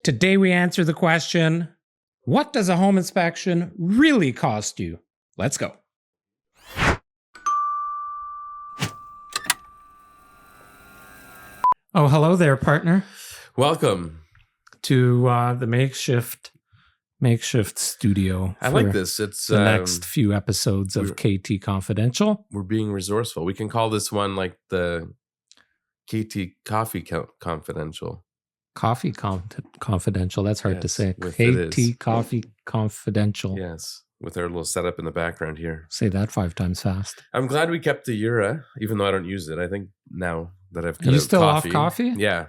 Today we answer the question, what does a home inspection really cost you? Let's go. Oh, hello there, partner. Welcome to the makeshift studio. I like this. It's the next few episodes of KT Confidential. We're being resourceful. We can call this one like the KT Coffee Confidential. Coffee Confidential. That's hard to say. KT Coffee Confidential. Yes, with our little setup in the background here. Say that 5 times fast. I'm glad we kept the Ura, even though I don't use it. I think now that I've cut out you still coffee, off coffee? Yeah.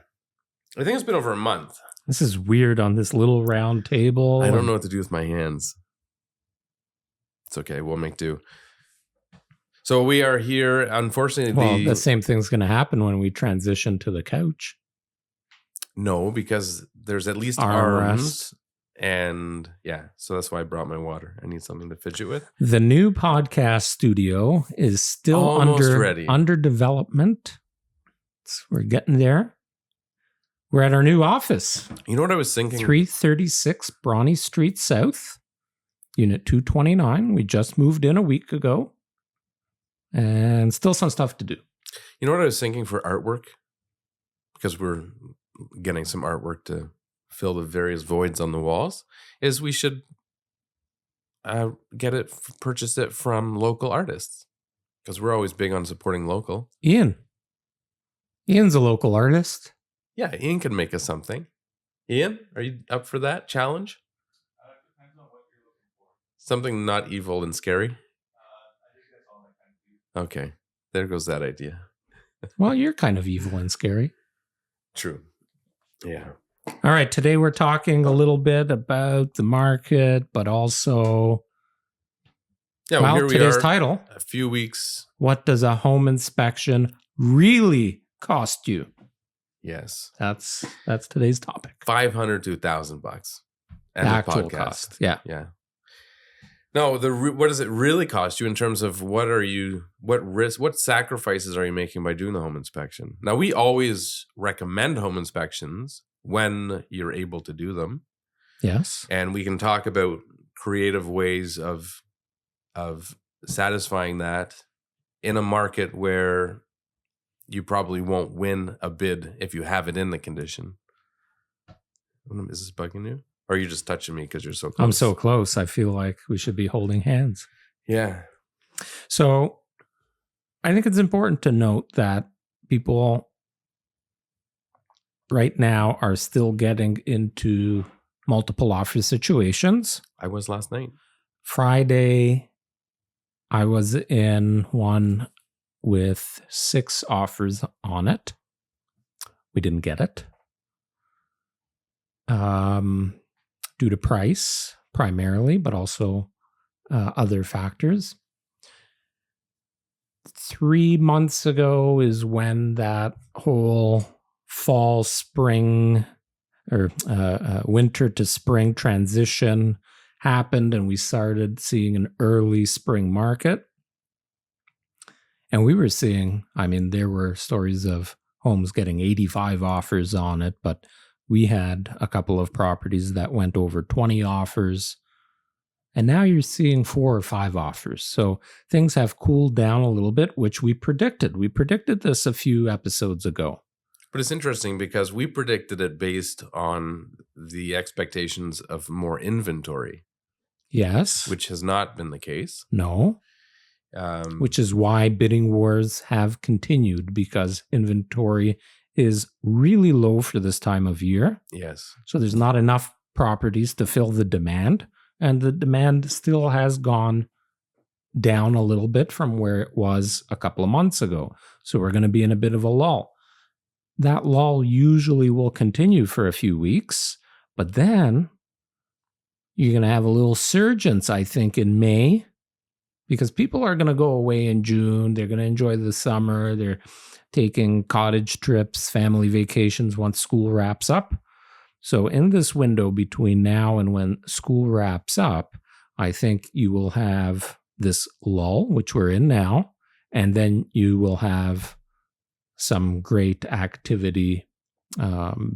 I think it's been over a month. This is weird on this little round table. I don't know what to do with my hands. It's okay. We'll make do. So we are here. Unfortunately, the same thing's going to happen when we transition to the couch. No, because there's at least arms. And yeah, so that's why I brought my water. I need something to fidget with. The new podcast studio is still under development. So we're getting there. We're at our new office. You know what I was thinking? 336 Bronny Street South, Unit 229. We just moved in a week ago. And still some stuff to do. You know what I was thinking for artwork? Because we're getting some artwork to fill the various voids on the walls, is we should purchase it from local artists. Because we're always big on supporting local. Ian's a local artist. Yeah, Ian can make us something. Ian, are you up for that challenge? Depends on what you're looking for. Something not evil and scary? I think that's all I can do. Okay, there goes that idea. Well, you're kind of evil and scary. True. Yeah. All right, today we're talking a little bit about the market, but also, here we today's are, title, a few weeks. What does a home inspection really cost you? Yes. That's today's topic. $500 to $1,000. And the actual cost. Yeah. Yeah. No, what does it really cost you in terms of what sacrifices are you making by doing the home inspection? Now, we always recommend home inspections when you're able to do them. Yes. And we can talk about creative ways of satisfying that in a market where you probably won't win a bid if you have it in the condition. Is this bugging you? Or are you just touching me because you're so close? I'm so close. I feel like we should be holding hands. Yeah. So I think it's important to note that people right now are still getting into multiple offer situations. I was last night. Friday, I was in one with 6 offers on it. We didn't get it. Due to price primarily, but also other factors. 3 months ago is when that whole fall, spring, or winter to spring transition happened, and we started seeing an early spring market. And we were seeing, there were stories of homes getting 85 offers on it, but we had a couple of properties that went over 20 offers. And now you're seeing 4 or 5 offers. So things have cooled down a little bit, which we predicted. We predicted this a few episodes ago. But it's interesting because we predicted it based on the expectations of more inventory. Yes. Which has not been the case. No. Which is why bidding wars have continued, because inventory is really low for this time of year. Yes. So there's not enough properties to fill the demand, and the demand still has gone down a little bit from where it was a couple of months ago. So we're going to be in a bit of a lull. That lull usually will continue for a few weeks, but then you're going to have a little surgence, I think, in May, because people are going to go away in June. They're going to enjoy the summer. They're taking cottage trips, family vacations once school wraps up. So in this window between now and when school wraps up, I think you will have this lull, which we're in now, and then you will have some great activity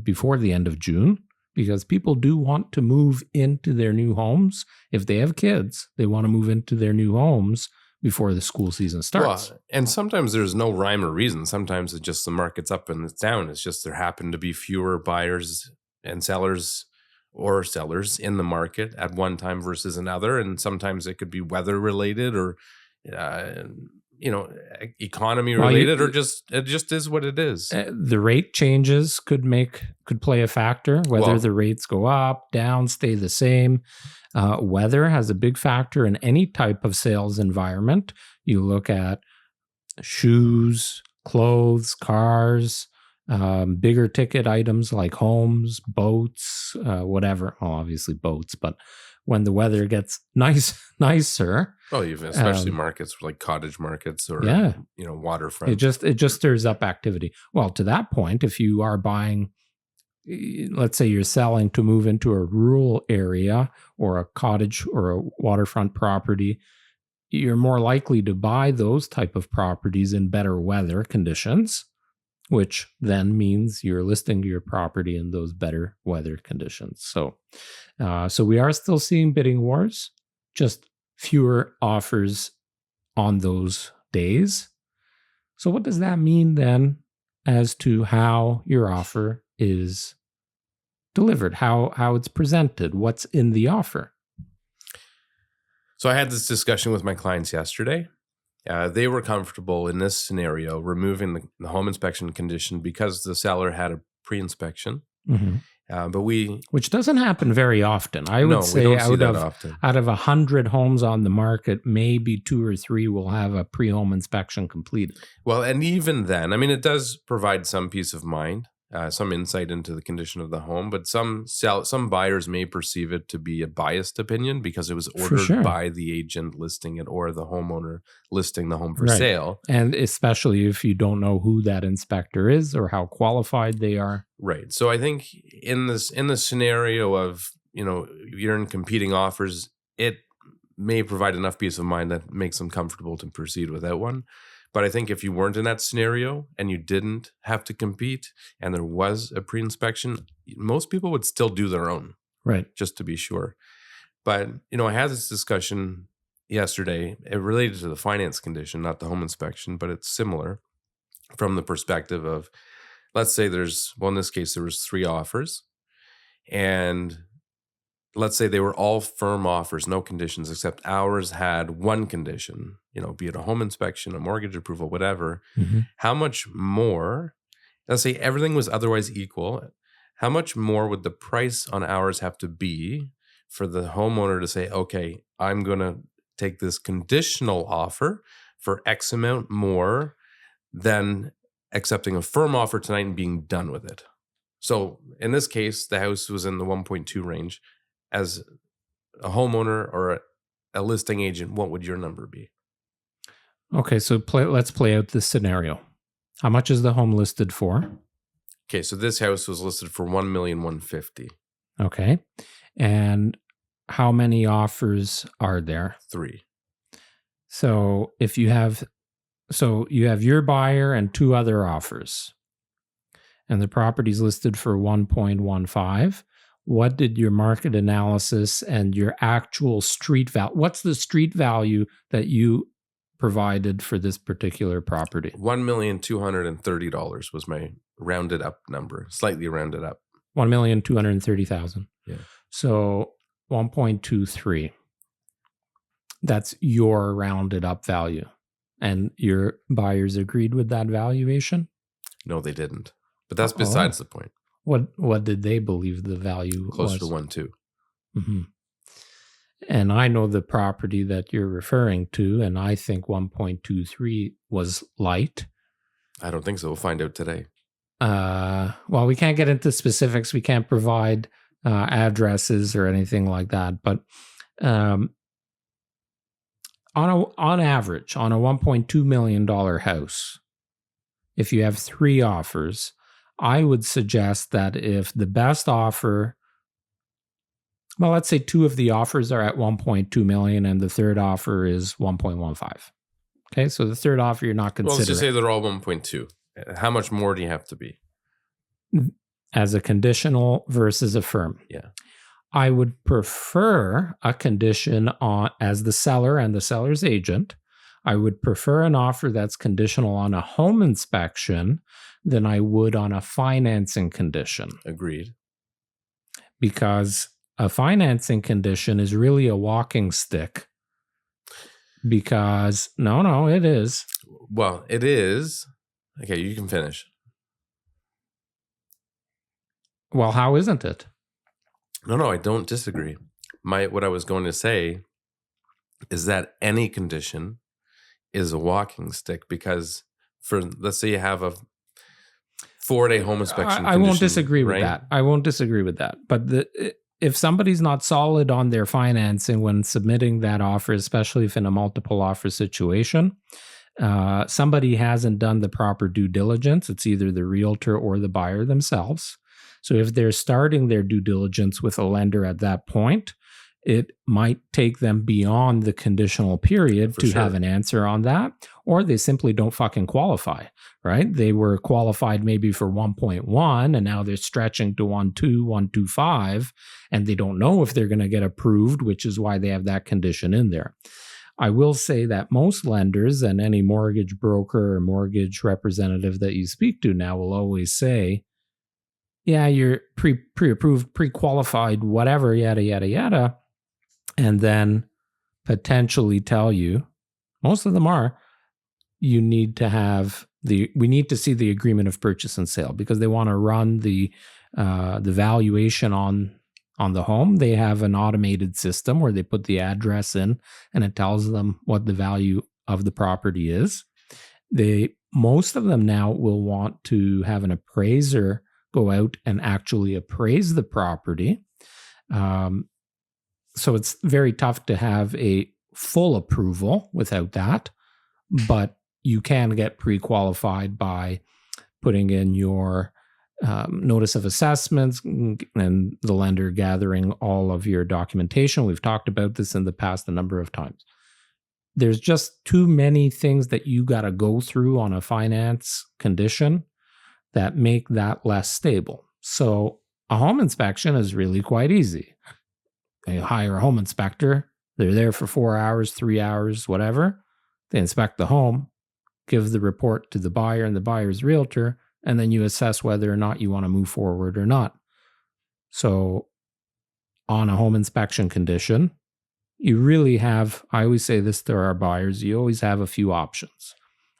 before the end of June, because people do want to move into their new homes. If they have kids, they want to move into their new homes before the school season starts. Well, and sometimes there's no rhyme or reason. Sometimes it's just the market's up and it's down. It's just there happen to be fewer buyers and sellers or sellers in the market at one time versus another. And sometimes it could be weather related or, economy related, or it just is what it is. The rate changes could play a factor, whether Well, the rates go up, down, stay the same. Weather has a big factor in any type of sales environment. You look at shoes, clothes, cars, bigger ticket items like homes, boats, whatever. Well, obviously boats, but when the weather gets nicer. Oh, especially markets like cottage markets or waterfront. It just stirs up activity. Well, to that point, if you are buying, let's say you're selling to move into a rural area or a cottage or a waterfront property, you're more likely to buy those type of properties in better weather conditions, which then means you're listing your property in those better weather conditions. So we are still seeing bidding wars, just fewer offers on those days. So what does that mean then as to how your offer is delivered, how it's presented, what's in the offer? So I had this discussion with my clients yesterday. They were comfortable in this scenario removing the home inspection condition because the seller had a pre-inspection. Mm-hmm. Which doesn't happen very often. I would say out of 100 homes on the market, maybe 2 or 3 will have a pre-home inspection completed. Well, and even then, I mean, it does provide some peace of mind, some insight into the condition of the home, but some buyers may perceive it to be a biased opinion because it was ordered by the agent listing it or the homeowner listing the home for sale. And especially if you don't know who that inspector is or how qualified they are. Right. So I think in the scenario of, you're in competing offers, it may provide enough peace of mind that makes them comfortable to proceed without one. But I think if you weren't in that scenario and you didn't have to compete and there was a pre-inspection, most people would still do their own. Right. Just to be sure. But, I had this discussion yesterday. It related to the finance condition, not the home inspection, but it's similar from the perspective of, let's say in this case, there was 3 offers. And let's say they were all firm offers, no conditions, except ours had one condition, be it a home inspection, a mortgage approval, whatever. Mm-hmm. How much more, let's say everything was otherwise equal, how much more would the price on ours have to be for the homeowner to say, okay, I'm going to take this conditional offer for X amount more than accepting a firm offer tonight and being done with it? So in this case, the house was in the 1.2 range. As a homeowner or a listing agent, what would your number be? Okay, so let's play out this scenario. How much is the home listed for? Okay, so this house was listed for $1,150,000. Okay, and how many offers are there? 3. So you have your buyer and 2 other offers, and the property's listed for 1.15. What did your market analysis and your actual street value? What's the street value that you provided for this particular property? $1,230,000 was my rounded up number, slightly rounded up. 1,230,000. Yeah. So 1.23. That's your rounded up value, and your buyers agreed with that valuation? No, they didn't. But that's besides the point. What did they believe the value Closer was? to 1.2. Mm-hmm. And I know the property that you're referring to, and I think 1.23 was light. I don't think so. We'll find out today. Well, we can't get into specifics. We can't provide addresses or anything like that. But on average, on a $1.2 million house, if you have 3 offers, I would suggest that if the best offer, well, let's say 2 of the offers are at 1.2 million and the third offer is 1.15. Okay, so the third offer you're not considering. Well, let's just say they're all 1.2. How much more do you have to be? as a conditional versus a firm. Yeah. I would prefer a condition on as the seller and the seller's agent. I would prefer an offer that's conditional on a home inspection than I would on a financing condition, Agreed. because a financing condition is really a walking stick. Because no, it is. Well, it is. Okay, you can finish. Well, how isn't it? No, I don't disagree. What I was going to say is that any condition is a walking stick, because let's say you have a 4-day home inspection. I won't condition, disagree with right? that. I won't disagree with that. But if somebody's not solid on their financing when submitting that offer, especially if in a multiple offer situation, somebody hasn't done the proper due diligence. It's either the realtor or the buyer themselves. So if they're starting their due diligence with a lender at that point, it might take them beyond the conditional period For to sure. have an answer on that, or they simply don't fucking qualify, right? They were qualified maybe for 1.1 and now they're stretching to 1.2, 1.25, and they don't know if they're going to get approved, which is why they have that condition in there. I will say that most lenders and any mortgage broker or mortgage representative that you speak to now will always say, yeah, you're pre-approved, pre-qualified, whatever, yada, yada, yada. And then potentially tell you, most of them are, we need to see the agreement of purchase and sale, because they want to run the valuation on the home. They have an automated system where they put the address in and it tells them what the value of the property is. Most of them now will want to have an appraiser go out and actually appraise the property. So it's very tough to have a full approval without that, but you can get pre-qualified by putting in your notice of assessments and the lender gathering all of your documentation. We've talked about this in the past a number of times. There's just too many things that you got to go through on a finance condition that make that less stable. So a home inspection is really quite easy. They hire a home inspector. They're there for 4 hours, 3 hours, whatever. They inspect the home, give the report to the buyer and the buyer's realtor, and then you assess whether or not you want to move forward or not. So on a home inspection condition, you really have, I always say this to our buyers, you always have a few options.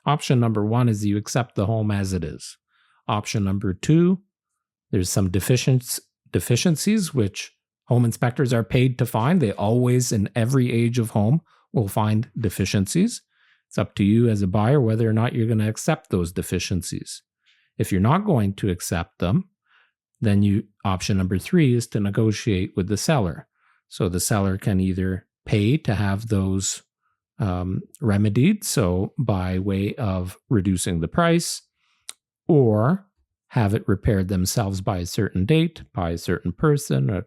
Option number one is you accept the home as it is. Option number two, there's some deficiencies, which home inspectors are paid to find. They always, in every age of home, will find deficiencies. It's up to you as a buyer whether or not you're going to accept those deficiencies. If you're not going to accept them, then option number three is to negotiate with the seller. So the seller can either pay to have those remedied, so by way of reducing the price, or have it repaired themselves by a certain date, by a certain person, a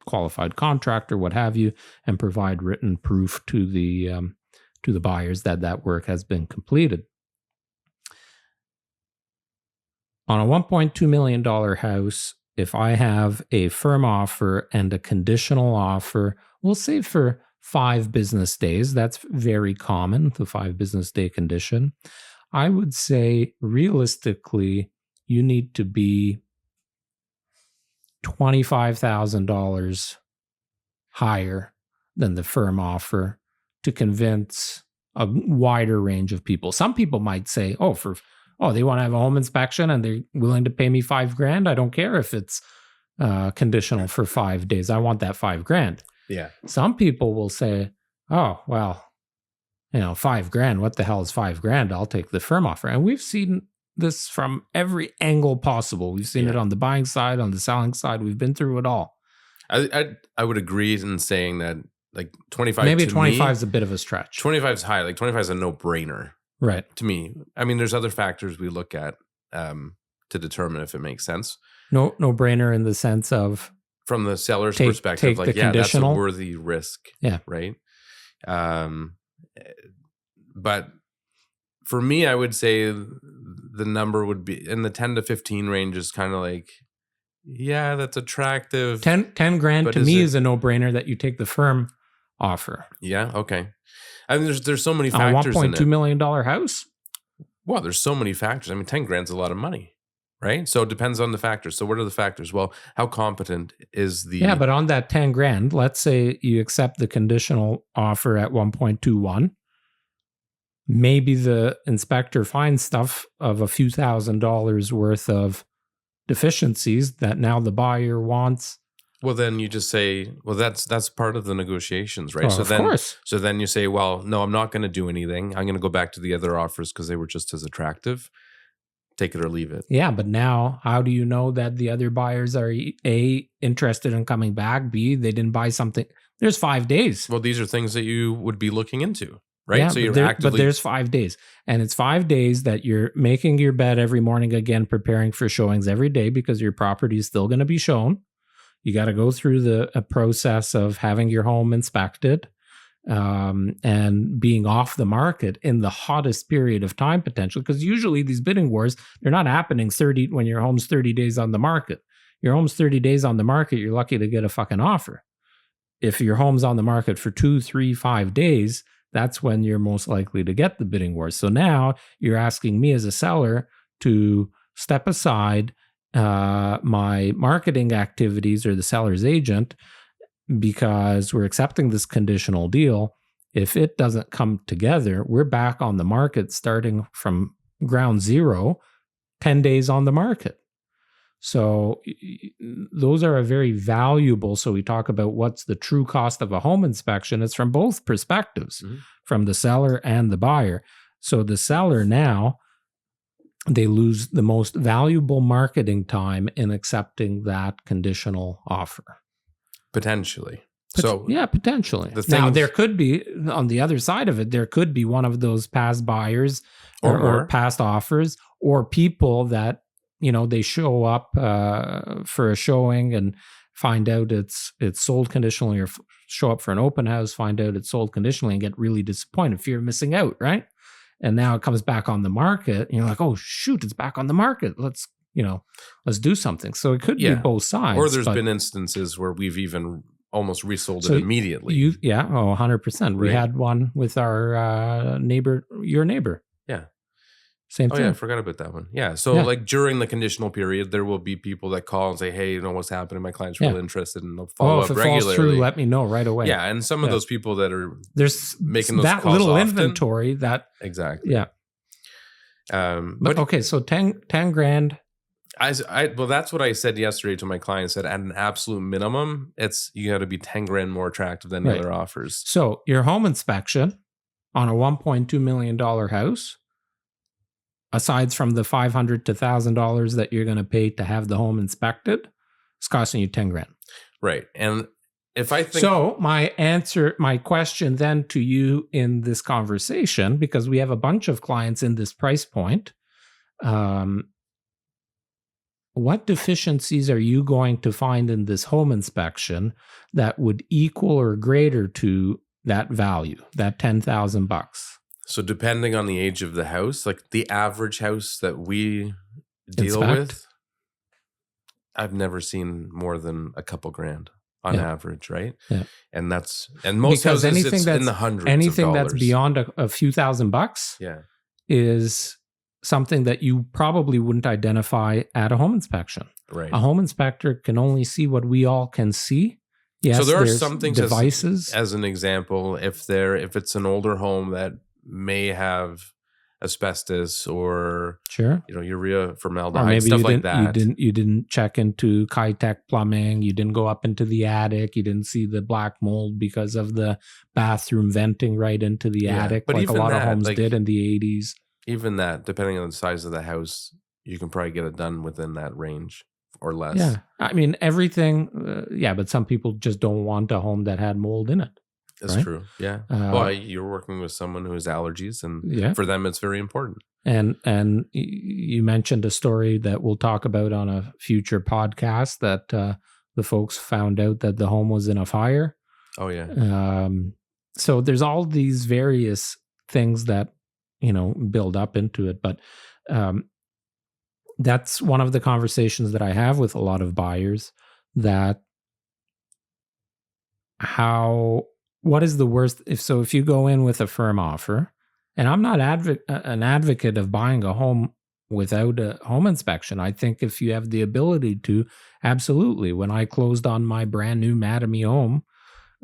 qualified contractor, what have you, and provide written proof to the buyers that work has been completed. On a $1.2 million house, if I have a firm offer and a conditional offer, we'll say for 5 business days, that's very common, the 5 business day condition. I would say realistically, you need to be $25,000 higher than the firm offer to convince a wider range of people. Some people might say, they want to have a home inspection and they're willing to pay me $5,000. I don't care if it's conditional for 5 days. I want that $5,000. Yeah. Some people will say, oh, well, $5,000. What the hell is $5,000? I'll take the firm offer. And we've seen this from every angle possible. We've seen it on the buying side, on the selling side. We've been through it all. I would agree in saying that, like, 25. Maybe to 25 me, is a bit of a stretch. 25 is high. Like 25 is a no-brainer, right? To me. I mean, there's other factors we look at to determine if it makes sense. No brainer in the sense of, from the seller's perspective, like, that's a worthy risk. Yeah. Right. But for me, I would say the number would be in the 10 to 15 range is kind of like yeah, that's attractive. 10 grand But to is me it- is a no-brainer that you take the firm offer. Yeah, okay. I mean, there's so many On a factors in $1.2 it. million house? Well, there's so many factors. I mean, 10 grand's a lot of money, right? So it depends on the factors. So what are the factors? Well, how competent is the... Yeah, but on that 10 grand, let's say you accept the conditional offer at 1.21. Maybe the inspector finds stuff of a few $1,000s worth of deficiencies that now the buyer wants. Well, then you just say, well, that's part of the negotiations, right? Oh, of course. So then you say, well, no, I'm not going to do anything. I'm going to go back to the other offers because they were just as attractive. Take it or leave it. Yeah, but now how do you know that the other buyers are A, interested in coming back, B, they didn't buy something? There's 5 days. Well, these are things that you would be looking into, right? Yeah, So you're but actively... there's 5 days. And it's 5 days that you're making your bed every morning again, preparing for showings every day because your property is still going to be shown. You got to go through a process of having your home inspected and being off the market in the hottest period of time potentially. Because usually these bidding wars, they're not happening when your home's 30 days on the market. Your home's 30 days on the market, you're lucky to get a fucking offer. If your home's on the market for 2, 3, 5 days, that's when you're most likely to get the bidding wars. So now you're asking me as a seller to step aside my marketing activities or the seller's agent because we're accepting this conditional deal. If it doesn't come together, we're back on the market starting from ground zero, 10 days on the market. So those are a very valuable. So we talk about what's the true cost of a home inspection. It's from both perspectives, from the seller and the buyer. So the seller now, they lose the most valuable marketing time in accepting that conditional offer. Potentially. Potentially. The Now, things- there could be, on the other side of it, there could be one of those past buyers or past offers or people that, they show up for a showing and find out it's sold conditionally, or show up for an open house, find out it's sold conditionally and get really disappointed, fear of missing out, right? And now it comes back on the market. And you're like, oh, shoot, it's back on the market. Let's do something. So it could be both sides. Or there's been instances where we've even almost resold it immediately. 100%. We Right. had one with our your neighbor. Yeah. Same thing. Yeah, I forgot about that one. Yeah. So like during the conditional period, there will be people that call and say, hey, what's happening? My client's really interested, and they'll follow if up it regularly. falls through, let me know right away. Yeah. And some of those people that are There's making those that calls little often. inventory that, Exactly. yeah. But okay, so 10 grand. Well, that's what I said yesterday to my client. I said at an absolute minimum, you got to be 10 grand more attractive than the Right. other offers. So your home inspection on a $1.2 million house, aside from the $500 to $1,000 that you're going to pay to have the home inspected, it's costing you 10 grand. Right. And if I think... So my question then to you in this conversation, because we have a bunch of clients in this price point, what deficiencies are you going to find in this home inspection that would equal or greater to that value, that $10,000? So depending on the age of the house, like the average house that we deal Inspect? with, I've never seen more than a couple grand on average, right? Yeah. And most because houses, it's in the hundreds anything of dollars. that's beyond a few $1,000 is something that you probably wouldn't identify at a home inspection. Right. A home inspector can only see what we all can see. Yes, So there are there's some things devices. as an example, if it's an older home that may have asbestos or urea, formaldehyde, maybe stuff like that. You didn't check into Kitech plumbing. You didn't go up into the attic. You didn't see the black mold because of the bathroom venting right into the attic, but like a even lot of that, homes like, did in the 80s. Even that, depending on the size of the house, you can probably get it done within that range or less. Yeah, I mean everything. But some people just don't want a home that had mold in it. That's right? true. Yeah. Well, you're working with someone who has allergies, and for them, it's very important. And you mentioned a story that we'll talk about on a future podcast that the folks found out that the home was in a fire. Oh yeah. So there's all these various things that build up into it, but that's one of the conversations that I have with a lot of buyers, that what is the worst if you go in with a firm offer, and I'm not an advocate of buying a home without a home inspection. I think if you have the ability to, absolutely. When I closed on my brand new Mattamy home,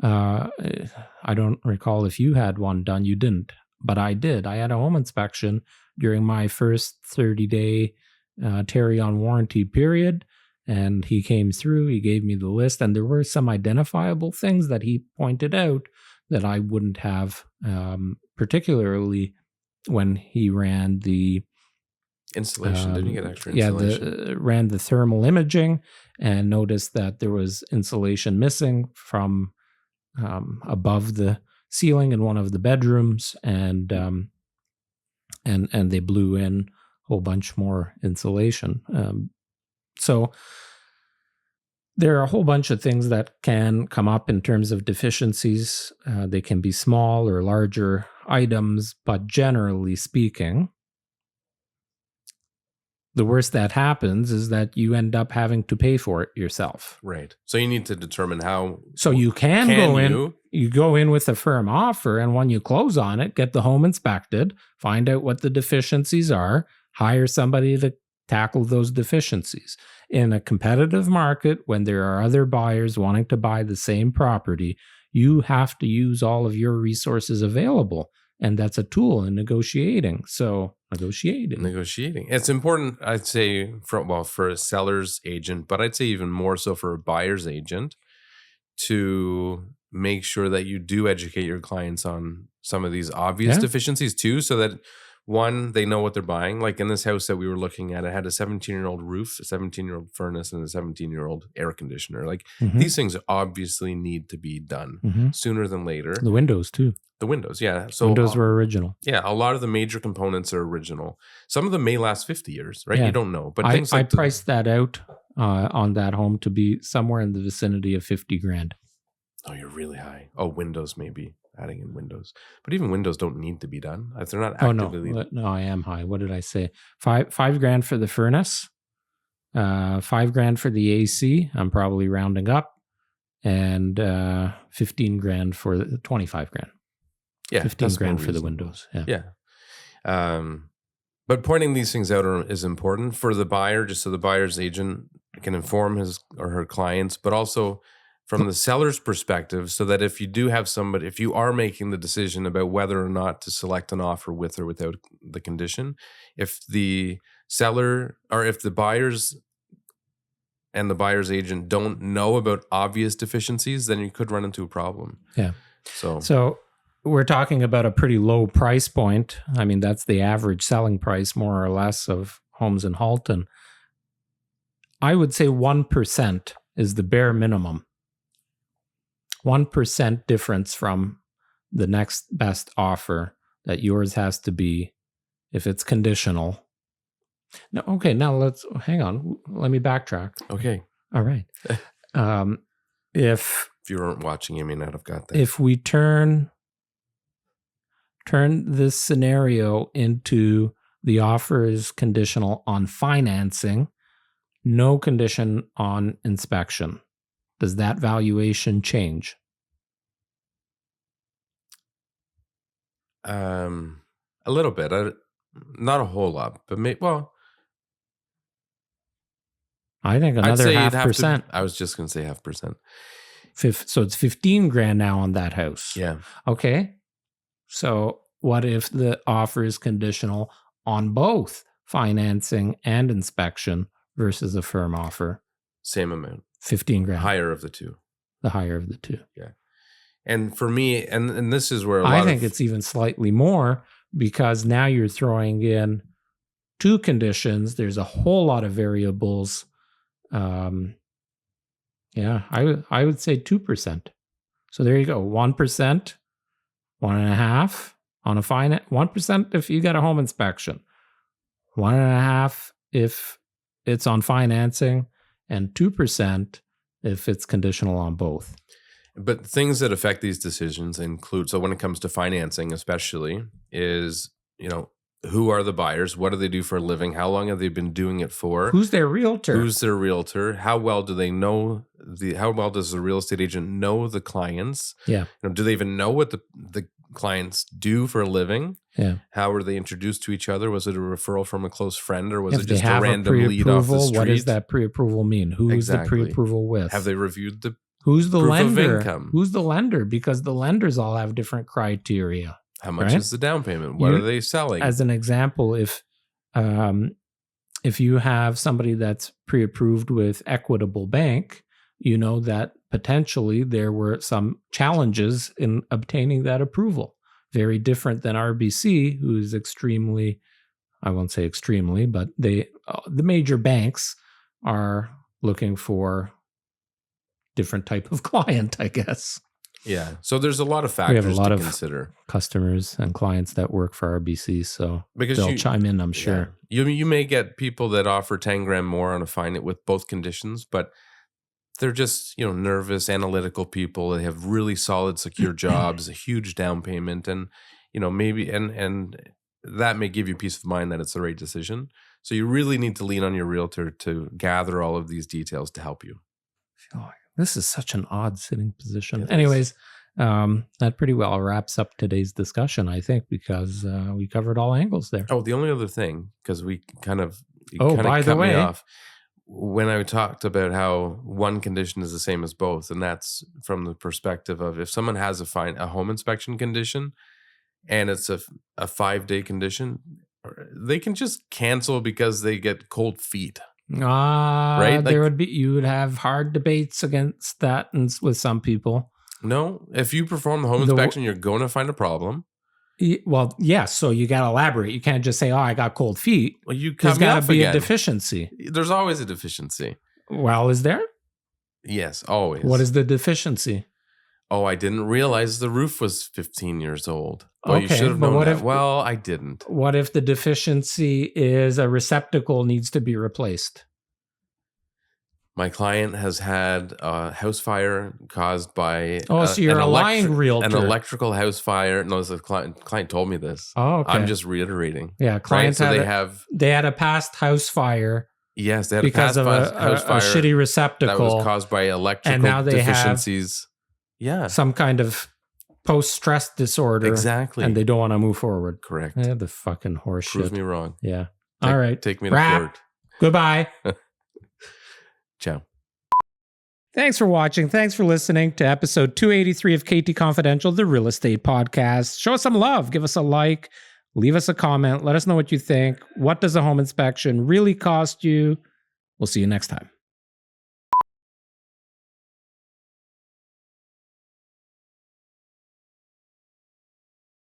I don't recall if you had one done. You didn't, but I did. I had a home inspection during my first 30-day Terry on warranty period. And he came through, he gave me the list, and there were some identifiable things that he pointed out that I wouldn't have, particularly when he ran the Insulation. Didn't you get extra insulation? Ran the thermal imaging and noticed that there was insulation missing from above the ceiling in one of the bedrooms, and they blew in a whole bunch more insulation. So there are a whole bunch of things that can come up in terms of deficiencies. They can be small or larger items, but generally speaking, the worst that happens is that you end up having to pay for it yourself. Right. So you need to determine how. So you can go in. You go in with a firm offer, and when you close on it, get the home inspected, find out what the deficiencies are, hire somebody to tackle those deficiencies. In a competitive market, when there are other buyers wanting to buy the same property, you have to use all of your resources available. And that's a tool in negotiating. So negotiating. It's important, I'd say, for a seller's agent, but I'd say even more so for a buyer's agent, to make sure that you do educate your clients on some of these obvious deficiencies too, so that, one, they know what they're buying. Like in this house that we were looking at, it had a 17-year-old roof, a 17-year-old furnace, and a 17-year-old air conditioner. Like these things obviously need to be done sooner than later. The windows too. The windows, yeah. So windows were original. Yeah, a lot of the major components are original. Some of them may last 50 years, right? Yeah. You don't know. But I priced that out on that home to be somewhere in the vicinity of $50,000. Oh, you're really high. Oh, windows maybe. Adding in windows. But even windows don't need to be done if they're not actively. No, I am high. What did I say? $5,000 for the furnace, $5,000 for the AC. I'm probably rounding up, and $15,000 for the $25,000. Yeah, $15,000 for the windows. Yeah. But pointing these things out is important for the buyer, just so the buyer's agent can inform his or her clients, but also from the seller's perspective, so that if you do have somebody, if you are making the decision about whether or not to select an offer with or without the condition, if the seller or if the buyers and the buyer's agent don't know about obvious deficiencies, then you could run into a problem. Yeah. So we're talking about a pretty low price point. I mean, that's the average selling price, more or less, of homes in Halton. I would say 1% is the bare minimum. 1% difference from the next best offer that yours has to be if it's conditional. Now let's hang on. Let me backtrack. Okay. All right. If you weren't watching, you may not have got that. If we turn this scenario into the offer is conditional on financing, no condition on inspection, does that valuation change? A little bit, not a whole lot, but I think another 0.5%. I was just going to say 0.5%. So it's $15,000 now on that house. Yeah. Okay. So what if the offer is conditional on both financing and inspection versus a firm offer? Same amount. $15,000. Higher of the two. The higher of the two. Yeah. And for me, and this is where I think it's even slightly more, because now you're throwing in two conditions. There's a whole lot of variables. I would say 2%. So there you go. 1%, 1.5% on a fine. 1% if you get a home inspection. 1.5% if it's on financing, and 2% if it's conditional on both. But things that affect these decisions include, so when it comes to financing especially, is, who are the buyers? What do they do for a living? How long have they been doing it for? Who's their realtor? Who's their realtor? How well do they know how well does the real estate agent know the clients? Yeah. Do they even know what the clients do for a living? Yeah. How were they introduced to each other? Was it a referral from a close friend, or was If it they just a have random lead off the pre-approval, street? what does that pre-approval mean? Who's Exactly. the pre-approval with? Have they reviewed the Who's the proof of lender? income? Who's the lender? Because the lenders all have different criteria. how much Right? is the down payment? What You- are they selling? As an example, if you have somebody that's pre-approved with Equitable Bank, you know that potentially there were some challenges in obtaining that approval. Very different than RBC, who is extremely, I won't say extremely, but the major banks are looking for different type of client, I guess. Yeah. So there's a lot of We have factors a lot to of consider. customers and clients that work for RBC, so Because they'll you- chime in, I'm sure. Yeah. You may get people that offer 10 grand more on a fine with both conditions, but they're just, nervous, analytical people. They have really solid, secure jobs, a huge down payment, and, maybe, and that may give you peace of mind that it's the right decision. So you really need to lean on your realtor to gather all of these details to help you. Oh, this is such an odd sitting position. It is. Anyways, that pretty well wraps up today's discussion, I think, because we covered all angles there. Oh, the only other thing, because you Oh, by the cut me way- off when I talked about how one condition is the same as both, and that's from the perspective of if someone has a home inspection condition, and it's a 5-day condition, they can just cancel because they get cold feet. Right? Like- You would have hard debates against that and with some people. No, if you perform the home The- inspection, you're going to find a problem. Well, yes. So you got to elaborate. You can't just say, "Oh, I got cold feet." Well, you There's cut me got off to be a again. deficiency. There's always a deficiency. Well, is there? Yes, always. What is the deficiency? Oh, I didn't realize the roof was 15 years old. Well, you Okay, should have but known what that. if- Well, I didn't. What if the deficiency is a receptacle needs to be replaced? My client has had a house fire caused by Oh, so you're an a lying realtor. an electrical house fire. No, the client told me this. Oh, okay. I'm just reiterating. Yeah, Right? clients So had they had a past house fire yes, they had because a of past a house fire shitty that receptacle, was caused by electrical and now they have deficiencies. Yeah, some kind of post-stress disorder, exactly. and they don't want to move forward. Correct. Yeah, the fucking horse Prove shit. me wrong. Yeah. Take- All right. Take me to Wrap. court. Goodbye. Ciao. Thanks for watching. Thanks for listening to episode 283 of KT Confidential, the real estate podcast. Show us some love. Give us a like. Leave us a comment. Let us know what you think. What does a home inspection really cost you? We'll see you next time.